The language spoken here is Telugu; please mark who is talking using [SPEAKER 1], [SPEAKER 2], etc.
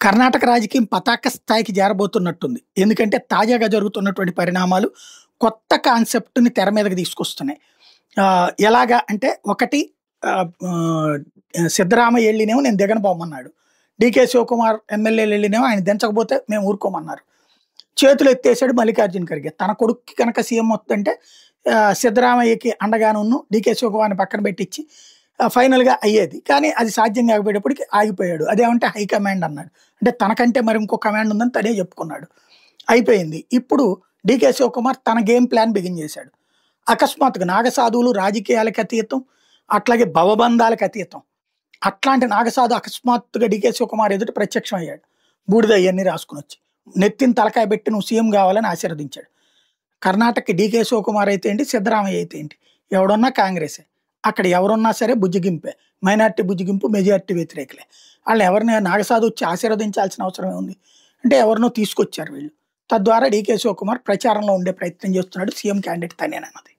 [SPEAKER 1] కర్ణాటక రాజకీయం పతాక స్థాయికి చేరబోతున్నట్టుంది. ఎందుకంటే తాజాగా జరుగుతున్నటువంటి పరిణామాలు కొత్త కాన్సెప్ట్‌ని తెర మీదకి తీసుకొస్తున్నాయి. ఎలాగా అంటే ఒకటి ఆహ్, ఆహ్, సిద్ధరామయ్య ఎళ్ళినేమో నేను దిగను పొమ్మన్నాడు. డీకే శివకుమార్ ఎమ్మెల్యేలు ఎళ్ళినేమో ఆయన దించకపోతే మేము ఊరుకోమన్నారు. చేతులెత్తేసాడు మల్లికార్జున ఖర్గే. తన కొడుక్కి గనక సీఎం వత్తంటే సిద్ధరామయ్యకి అండగానున్ను డీకే శివకుమార్‌ని పక్కన పెట్టిచ్చి ఫైనల్‌గా అయ్యేది. కానీ అది సాధ్యం కాకపోయేటప్పటికి ఆగిపోయాడు. అదేమంటే హైకమాండ్ అన్నాడు. అంటే తనకంటే మరి ఇంకో కమాండ్ ఉందని తనే చెప్పుకున్నాడు. అయిపోయింది. ఇప్పుడు డీకే శివకుమార్ తన గేమ్ ప్లాన్ బిగిన్ చేశాడు. అకస్మాత్తుగా నాగసాధువులు రాజకీయాలకు అతీతం, అట్లాగే భవబంధాలకు అతీతం. అట్లాంటి నాగసాధు అకస్మాత్తుగా డీకే శివకుమార్ ఎదుట ప్రత్యక్షం అయ్యాడు. బూడిద ఇయన్నీ రాసుకొనొచ్చి. నెత్తిన తలకాయ పెట్టి నువ్వు సీఎం కావాలని ఆశీర్వదించాడు. కర్ణాటకకి డీకే శివకుమార్ అయితే ఏంటి, సిద్ధరామయ్య అయితే ఏంటి, ఎవడున్నా కాంగ్రెసే. అక్కడ ఎవరున్నా సరే బుజ్జగింపే. Minority బుజ్జగింపు, majority వ్యతిరేకులే. వాళ్ళని ఎవరిని నాగసాధు వచ్చి ఆశీర్వదించాల్సిన అవసరం ఏముంది? అంటే ఎవరినో తీసుకొచ్చారు వీళ్ళు. తద్వారా డీకే శివకుమార్ ప్రచారంలో ఉండే ప్రయత్నం చేస్తున్నాడు. CM candidate తనేనన్నది.